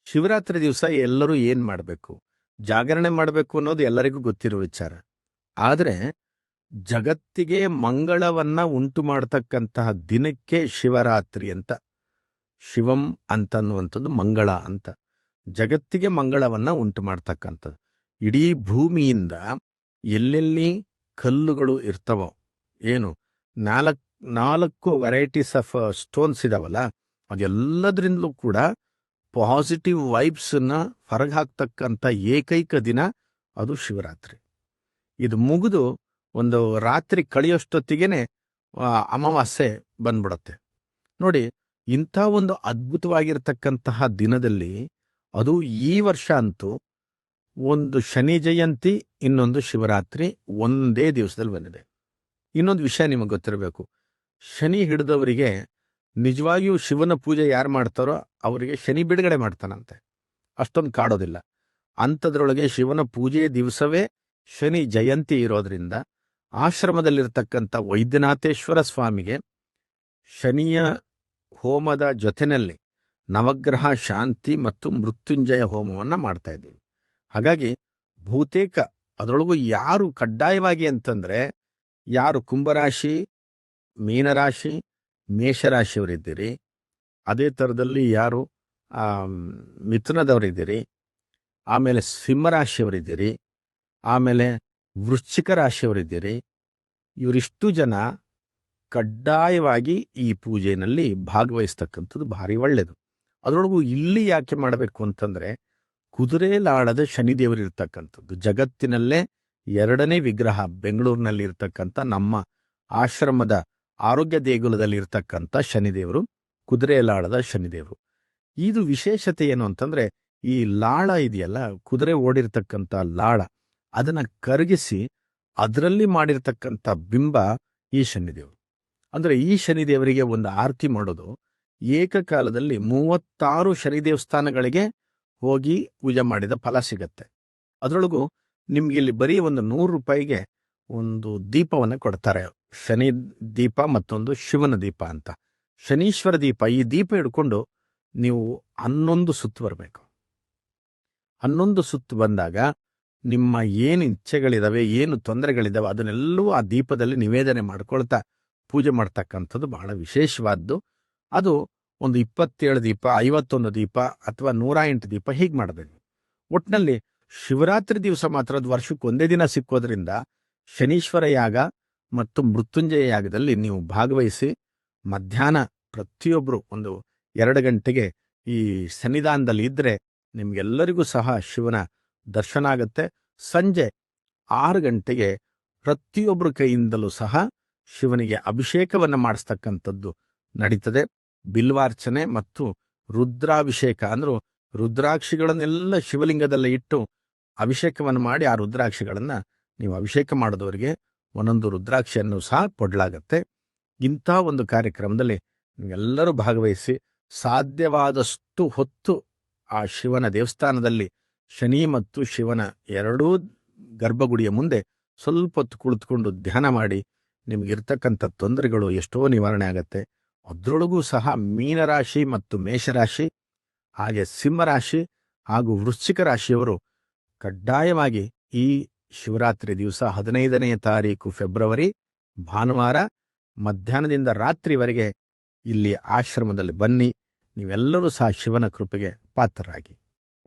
ಶಿವರಾತ್ರಿ ದಿವಸ ಎಲ್ಲರೂ ಏನ್ ಮಾಡಬೇಕು? ಜಾಗರಣೆ ಮಾಡಬೇಕು ಅನ್ನೋದು ಎಲ್ಲರಿಗೂ ಗೊತ್ತಿರೋ ವಿಚಾರ. ಆದರೆ ಜಗತ್ತಿಗೆ ಮಂಗಳವನ್ನ ಉಂಟು ಮಾಡತಕ್ಕಂತಹ ದಿನಕ್ಕೆ ಶಿವರಾತ್ರಿ ಅಂತ. ಶಿವಂ ಅಂತನ್ನುವಂಥದ್ದು ಮಂಗಳ ಅಂತ. ಜಗತ್ತಿಗೆ ಮಂಗಳವನ್ನ ಉಂಟು ಮಾಡ್ತಕ್ಕಂಥದ್ದು. ಇಡೀ ಭೂಮಿಯಿಂದ ಎಲ್ಲೆಲ್ಲಿ ಕಲ್ಲುಗಳು ಇರ್ತವೋ, ಏನು ನಾಲ್ಕು ವೆರೈಟೀಸ್ ಆಫ್ ಸ್ಟೋನ್ಸ್ ಇದಾವಲ್ಲ, ಅದೆಲ್ಲದರಿಂದಲೂ ಕೂಡ ಪಾಸಿಟಿವ್ ವೈಬ್ಸನ್ನ ಹೊರಗೆ ಹಾಕ್ತಕ್ಕಂಥ ಏಕೈಕ ದಿನ ಅದು ಶಿವರಾತ್ರಿ. ಇದು ಮುಗಿದು ಒಂದು ರಾತ್ರಿ ಕಳೆಯೋಷ್ಟೊತ್ತಿಗೆನೆ ಅಮಾವಾಸ್ಯೆ ಬಂದ್ಬಿಡುತ್ತೆ. ನೋಡಿ, ಇಂಥ ಒಂದು ಅದ್ಭುತವಾಗಿರ್ತಕ್ಕಂತಹ ದಿನದಲ್ಲಿ, ಅದು ಈ ವರ್ಷ ಅಂತೂ ಒಂದು ಶನಿ ಜಯಂತಿ, ಇನ್ನೊಂದು ಶಿವರಾತ್ರಿ ಒಂದೇ ದಿವಸದಲ್ಲಿ ಬಂದಿದೆ. ಇನ್ನೊಂದು ವಿಷಯ ನಿಮಗೆ ಗೊತ್ತಿರಬೇಕು, ಶನಿ ಹಿಡಿದವರಿಗೆ ನಿಜವಾಗಿಯೂ ಶಿವನ ಪೂಜೆ ಯಾರು ಮಾಡ್ತಾರೋ ಅವರಿಗೆ ಶನಿ ಬಿಡುಗಡೆ ಮಾಡ್ತಾನಂತೆ, ಅಷ್ಟೊಂದು ಕಾಡೋದಿಲ್ಲ. ಅಂಥದ್ರೊಳಗೆ ಶಿವನ ಪೂಜೆ ದಿವಸವೇ ಶನಿ ಜಯಂತಿ ಇರೋದ್ರಿಂದ ಆಶ್ರಮದಲ್ಲಿರ್ತಕ್ಕಂಥ ವೈದ್ಯನಾಥೇಶ್ವರ ಸ್ವಾಮಿಗೆ ಶನಿಯ ಹೋಮದ ಜೊತೆಯಲ್ಲಿ ನವಗ್ರಹ ಶಾಂತಿ ಮತ್ತು ಮೃತ್ಯುಂಜಯ ಹೋಮವನ್ನು ಮಾಡ್ತಾ ಇದ್ದೀವಿ. ಹಾಗಾಗಿ ಬಹುತೇಕ ಅದರೊಳಗೂ ಯಾರು ಕಡ್ಡಾಯವಾಗಿ ಅಂತಂದ್ರೆ, ಯಾರು ಕುಂಭರಾಶಿ, ಮೀನರಾಶಿ, ಮೇಷರಾಶಿಯವರಿದ್ದೀರಿ, ಅದೇ ಥರದಲ್ಲಿ ಯಾರು ಮಿಥುನದವರಿದ್ದೀರಿ, ಆಮೇಲೆ ಸಿಂಹರಾಶಿಯವರಿದ್ದೀರಿ, ಆಮೇಲೆ ವೃಶ್ಚಿಕ ರಾಶಿಯವರಿದ್ದೀರಿ, ಇವರಿಷ್ಟು ಜನ ಕಡ್ಡಾಯವಾಗಿ ಈ ಪೂಜೆಯಲ್ಲಿ ಭಾಗವಹಿಸ್ತಕ್ಕಂಥದ್ದು ಭಾರಿ ಒಳ್ಳೆಯದು. ಅದರೊಳಗೂ ಇಲ್ಲಿ ಯಾಕೆ ಮಾಡಬೇಕು ಅಂತಂದ್ರೆ, ಕುದುರೆ ಲಾಳದ ಶನಿದೇವರು ಇರ್ತಕ್ಕಂಥದ್ದು. ಜಗತ್ತಿನಲ್ಲೇ ಎರಡನೇ ವಿಗ್ರಹ ಬೆಂಗಳೂರಿನಲ್ಲಿ ಇರ್ತಕ್ಕಂಥ ನಮ್ಮ ಆಶ್ರಮದ ಆರೋಗ್ಯ ದೇಗುಲದಲ್ಲಿ ಇರ್ತಕ್ಕಂಥ ಶನಿದೇವರು ಕುದುರೆ ಲಾಳದ ಶನಿದೇವರು. ಇದು ವಿಶೇಷತೆ ಏನು ಅಂತಂದ್ರೆ, ಈ ಲಾಳ ಇದೆಯಲ್ಲ, ಕುದುರೆ ಓಡಿರ್ತಕ್ಕಂಥ ಲಾಳ, ಅದನ್ನ ಕರಗಿಸಿ ಅದರಲ್ಲಿ ಮಾಡಿರ್ತಕ್ಕಂಥ ಬಿಂಬ ಈ ಶನಿದೇವರು. ಅಂದ್ರೆ ಈ ಶನಿದೇವರಿಗೆ ಒಂದು ಆರತಿ ಮಾಡೋದು, ಏಕಕಾಲದಲ್ಲಿ 36 ಶನಿ ದೇವಸ್ಥಾನಗಳಿಗೆ ಹೋಗಿ ಪೂಜೆ ಮಾಡಿದ ಫಲ ಸಿಗತ್ತೆ. ಅದರೊಳಗೂ ನಿಮ್ಗೆ ಇಲ್ಲಿ ಬರೀ ಒಂದು 100 ರೂಪಾಯಿಗೆ ಒಂದು ದೀಪವನ್ನು ಕೊಡ್ತಾರೆ. ಶನಿ ದೀಪ, ಮತ್ತೊಂದು ಶಿವನ ದೀಪ ಅಂತ. ಶನೀಶ್ವರ ದೀಪ, ಈ ದೀಪ ಹಿಡ್ಕೊಂಡು ನೀವು 11 ಸುತ್ತು ಬರಬೇಕು. 11 ಸುತ್ತು ಬಂದಾಗ ನಿಮ್ಮ ಏನು ಇಚ್ಛೆಗಳಿದಾವೆ, ಏನು ತೊಂದರೆಗಳಿದಾವೆ, ಅದನ್ನೆಲ್ಲವೂ ಆ ದೀಪದಲ್ಲಿ ನಿವೇದನೆ ಮಾಡ್ಕೊಳ್ತಾ ಪೂಜೆ ಮಾಡ್ತಕ್ಕಂಥದ್ದು ಬಹಳ ವಿಶೇಷವಾದ್ದು. ಅದು ಒಂದು 27 ದೀಪ, 51 ದೀಪ ಅಥವಾ 108 ದೀಪ ಹೀಗೆ ಮಾಡಬೇಕು. ಒಟ್ಟಿನಲ್ಲಿ ಶಿವರಾತ್ರಿ ದಿವಸ ಮಾತ್ರ, ಅದು ವರ್ಷಕ್ಕೆ ಒಂದೇ ದಿನ ಸಿಕ್ಕೋದ್ರಿಂದ, ಶನೀಶ್ವರ ಯಾಗ ಮತ್ತು ಮೃತ್ಯುಂಜಯ ಯಾಗದಲ್ಲಿ ನೀವು ಭಾಗವಹಿಸಿ ಮಧ್ಯಾಹ್ನ ಪ್ರತಿಯೊಬ್ಬರು ಒಂದು 2 ಗಂಟೆಗೆ ಈ ಸನ್ನಿಧಾನದಲ್ಲಿ ಇದ್ದರೆ ನಿಮ್ಗೆಲ್ಲರಿಗೂ ಸಹ ಶಿವನ ದರ್ಶನ ಆಗುತ್ತೆ. ಸಂಜೆ 6 ಗಂಟೆಗೆ ಪ್ರತಿಯೊಬ್ಬರ ಕೈಯಿಂದಲೂ ಸಹ ಶಿವನಿಗೆ ಅಭಿಷೇಕವನ್ನು ಮಾಡಿಸ್ತಕ್ಕಂಥದ್ದು ನಡೀತದೆ. ಬಿಲ್ವಾರ್ಚನೆ ಮತ್ತು ರುದ್ರಾಭಿಷೇಕ, ಅಂದ್ರು ರುದ್ರಾಕ್ಷಿಗಳನ್ನೆಲ್ಲ ಶಿವಲಿಂಗದಲ್ಲಿ ಇಟ್ಟು ಅಭಿಷೇಕವನ್ನು ಮಾಡಿ, ಆ ರುದ್ರಾಕ್ಷಿಗಳನ್ನ ನೀವು ಅಭಿಷೇಕ ಮಾಡಿದವರಿಗೆ ಒಂದೊಂದು ರುದ್ರಾಕ್ಷಿಯನ್ನು ಸಹ ಕೊಡಲಾಗತ್ತೆ. ಇಂಥ ಒಂದು ಕಾರ್ಯಕ್ರಮದಲ್ಲಿ ನೀವೆಲ್ಲರೂ ಭಾಗವಹಿಸಿ ಸಾಧ್ಯವಾದಷ್ಟು ಹೊತ್ತು ಆ ಶಿವನ ದೇವಸ್ಥಾನದಲ್ಲಿ ಶನಿ ಮತ್ತು ಶಿವನ ಎರಡೂ ಗರ್ಭಗುಡಿಯ ಮುಂದೆ ಸ್ವಲ್ಪ ಹೊತ್ತು ಕುಳಿತುಕೊಂಡು ಧ್ಯಾನ ಮಾಡಿ ನಿಮಗಿರ್ತಕ್ಕಂಥ ತೊಂದರೆಗಳು ಎಷ್ಟೋ ನಿವಾರಣೆ ಆಗತ್ತೆ. ಅದರೊಳಗೂ ಸಹ ಮೀನರಾಶಿ ಮತ್ತು ಮೇಷರಾಶಿ, ಹಾಗೆ ಸಿಂಹರಾಶಿ ಹಾಗೂ ವೃಶ್ಚಿಕ ರಾಶಿಯವರು ಕಡ್ಡಾಯವಾಗಿ ಈ ಶಿವರಾತ್ರಿ ದಿವಸ 15ನೇ ತಾರೀಕು ಫೆಬ್ರವರಿ ಭಾನುವಾರ ಮಧ್ಯಾಹ್ನದಿಂದ ರಾತ್ರಿವರೆಗೆ ಇಲ್ಲಿ ಆಶ್ರಮದಲ್ಲಿ ಬನ್ನಿ. ನೀವೆಲ್ಲರೂ ಸಹ ಶಿವನ ಕೃಪೆಗೆ ಪಾತ್ರರಾಗಿ.